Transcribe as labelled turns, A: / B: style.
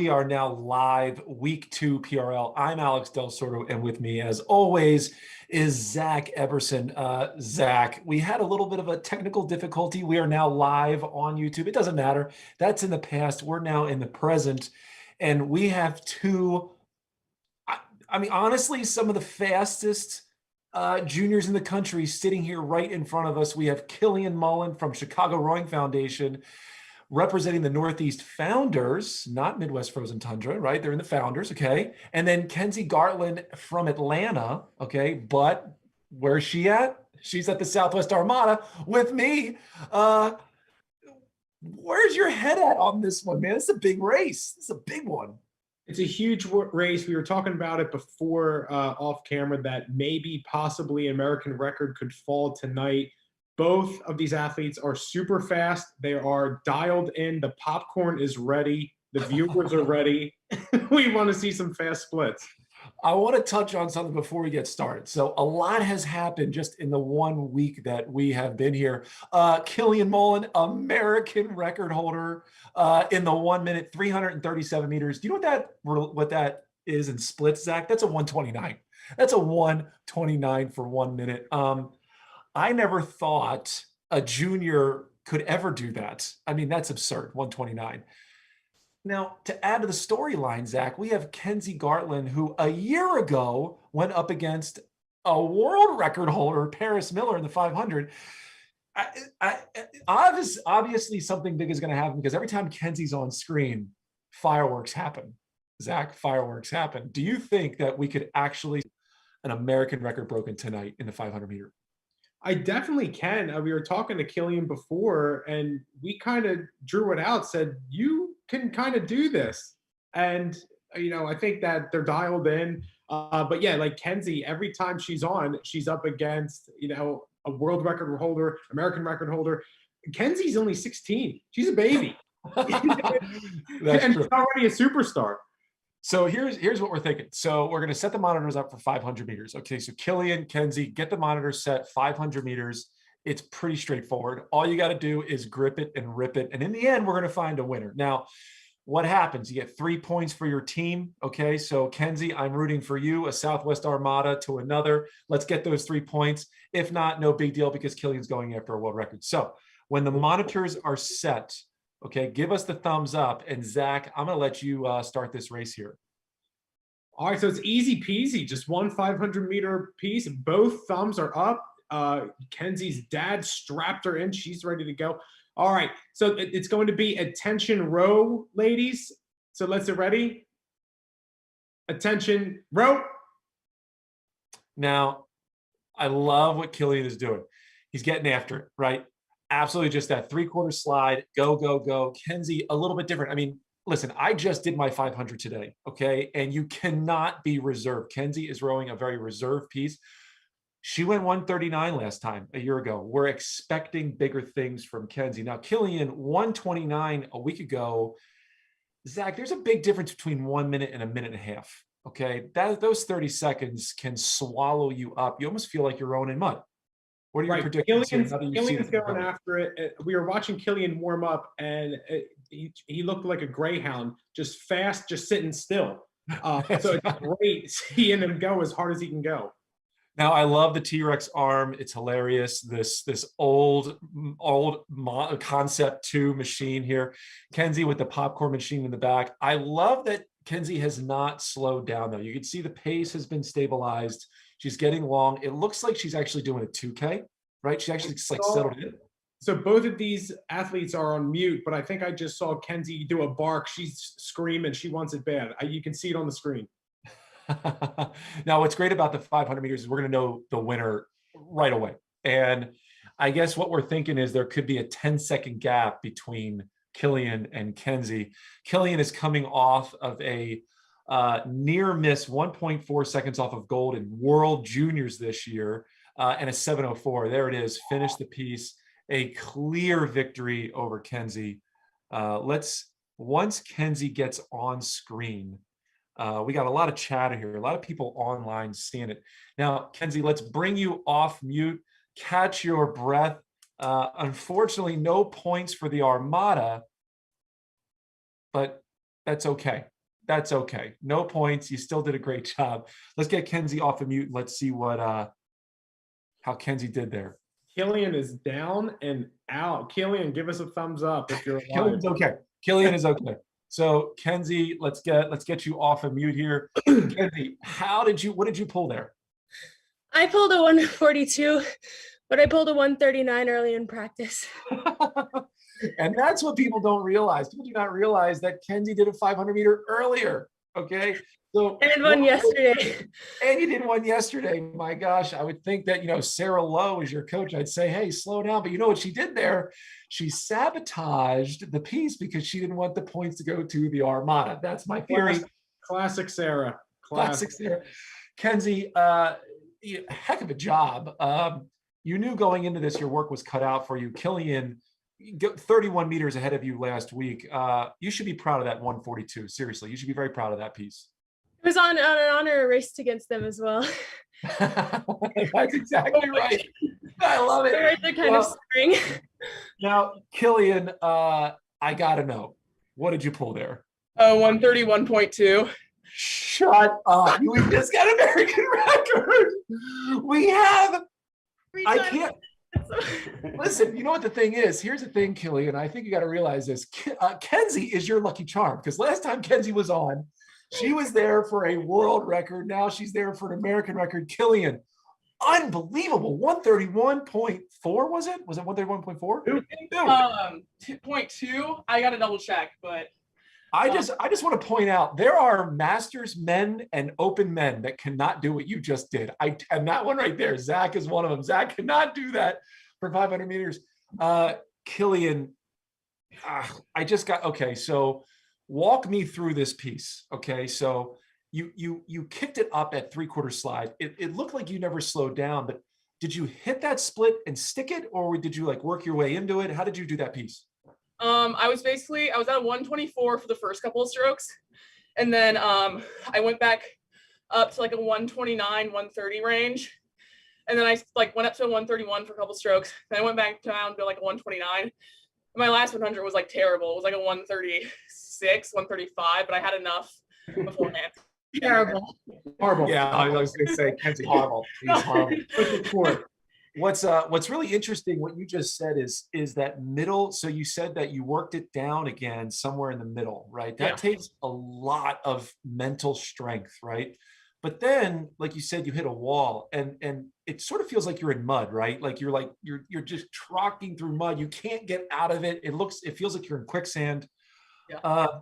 A: We are now live, week 2 PRL. I'm Alex Del Sordo, and with me, as always, is Zach Eberson. Zach, we had a little bit of a technical difficulty. We are now live on YouTube. It doesn't matter. That's in the past. We're now in the present, and we have two, I mean, honestly, some of the fastest juniors in the country sitting here right in front of us. We have Killian Mullen from Chicago Rowing Foundation, representing the Northeast Founders, not Midwest Frozen Tundra, right? They're in the Founders, okay? And then Kenzie Gartland from Atlanta, okay? But where's she at? She's at the Southwest Armada with me. Where's your head at on this one, man? It's a big race. It's a big one.
B: It's a huge race. We were talking about it before off camera that maybe possibly an American record could fall tonight. Both of these athletes are super fast. They are dialed in. The popcorn is ready. The viewers are ready. We want to see some fast splits.
A: I want to touch on something before we get started. So a lot has happened just in the 1 week that we have been here. Killian Mullen, American record holder in the 1 minute, 337 meters. Do you know what that is in splits, Zach? That's a 129. That's a 129 for 1 minute. I never thought a junior could ever do that. I mean, that's absurd, 129. Now, to add to the storyline, Zach, we have Kenzie Gartland, who a year ago went up against a world record holder, Paris Miller, in the 500. Obviously, something big is going to happen because every time Kenzie's on screen, fireworks happen. Zach, fireworks happen. Do you think that we could actually an American record broken tonight in the 500 meter?
B: I definitely can. We were talking to Killian before, and we kind of drew it out, said, you can kind of do this. And, you know, I think that they're dialed in. But yeah, like Kenzie, every time she's on, she's up against, you know, a world record holder, American record holder. Kenzie's only 16. She's a baby. And she's already a superstar.
A: So here's what we're thinking. So we're going to set the monitors up for 500 meters. Okay, so Killian, Kenzie, get the monitors set 500 meters. It's pretty straightforward. All you got to do is grip it and rip it. And in the end, we're going to find a winner. Now, what happens? You get 3 points for your team. Okay, so Kenzie, I'm rooting for you, a Southwest Armada to another. Let's get those 3 points. If not, no big deal because Killian's going after a world record. So when the monitors are set, okay, give us the thumbs up. And Zach, I'm going to let you start this race here.
B: All right, so it's easy peasy. Just one 500-meter piece. Both thumbs are up. Kenzie's dad strapped her in. She's ready to go. All right, so it's going to be attention row, ladies. So let's get ready. Attention row.
A: Now, I love what Killian is doing. He's getting after it, right? Absolutely, just that 3/4 slide, go, go, go. Kenzie, a little bit different. I mean, listen, I just did my 500 today, okay? And you cannot be reserved. Kenzie is rowing a very reserved piece. She went 139 last time, a year ago. We're expecting bigger things from Kenzie. Now, Killian, 129 a week ago. Zach, there's a big difference between 1 minute and a minute and a half, okay? Those 30 seconds can swallow you up. You almost feel like you're rowing in mud. What are your predictions?
B: Killian's going after it. We were watching Killian warm up, and he looked like a greyhound, just fast, just sitting still. So it's great seeing him go as hard as he can go.
A: Now, I love the T-Rex arm. It's hilarious. This old Concept 2 machine here. Kenzie with the popcorn machine in the back. I love that Kenzie has not slowed down, though. You can see the pace has been stabilized. She's getting long. It looks like she's actually doing a 2K, right? She actually like settled in.
B: So both of these athletes are on mute, but I think I just saw Kenzie do a bark. She's screaming. She wants it bad. You can see it on the screen.
A: Now, what's great about the 500 meters is we're going to know the winner right away. And I guess what we're thinking is there could be a 10-second gap between Killian and Kenzie. Killian is coming off of a near miss 1.4 seconds off of gold in World Juniors this year and a 7:04. There it is. Finish the piece. A clear victory over Kenzie. Once Kenzie gets on screen, we got a lot of chatter here, a lot of people online seeing it. Now, Kenzie, let's bring you off mute. Catch your breath. Unfortunately, no points for the Armada, but that's okay. That's okay. No points. You still did a great job. Let's get Kenzie off of mute and let's see what how Kenzie did there.
B: Killian is down and out. Killian, give us a thumbs up if you're alive.
A: Killian's okay. Killian is okay. So Kenzie, let's get you off of mute here. Kenzie, what did you pull there?
C: I pulled a 142, but I pulled a 139 early in practice.
A: And that's what people don't realize. People do not realize that Kenzie did a 500-meter earlier. Okay. So
C: And one yesterday.
A: And you did one yesterday. My gosh, I would think that, Sarah Lowe is your coach. I'd say, hey, slow down. But you know what she did there? She sabotaged the piece because she didn't want the points to go to the Armada. That's my theory.
B: Classic Sarah.
A: Classic Sarah. Kenzie, heck of a job. You knew going into this, your work was cut out for you. Killian, 31 meters ahead of you last week. You should be proud of that 142. Seriously, you should be very proud of that piece.
C: It was on an honor raced against them as well.
A: That's exactly right. I love it.
C: They're kind of spring.
A: Now, Killian, I gotta know, what did you pull there?
D: 131.2.
A: Shut up. We just got an American record. We have, I can't. Listen, you know what the thing is? Here's the thing, Killian. I think you got to realize this. Kenzie is your lucky charm, because last time Kenzie was on, she was there for a world record. Now she's there for an American record. Killian, unbelievable. 131.4 was it? Was it 131.4?
D: 0.2. I got to double check, but
A: I just want to point out there are masters men and open men that cannot do what you just did. And that one right there, Zach is one of them. Zach cannot do that for 500 meters. Killian, okay. So walk me through this piece. Okay. So you kicked it up at 3/4 slide. It looked like you never slowed down, but did you hit that split and stick it, or did you work your way into it? How did you do that piece?
D: I was at a 124 for the first couple of strokes. And then I went back up to a 129, 130 range. And then I went up to a 131 for a couple strokes. Then I went back down to a 129. And my last 100 was terrible. It was a 136, 135, but I had enough beforehand.
C: Terrible.
B: Horrible.
A: Yeah, I was going to say, Kenzie, horrible. He's horrible. What's really interesting, what you just said is that middle. So you said that you worked it down again somewhere in the middle, right? That takes a lot of mental strength, right? But then, like you said, you hit a wall, and it sort of feels like you're in mud, right? You're just trocking through mud. You can't get out of it. It feels like you're in quicksand.
D: Yeah.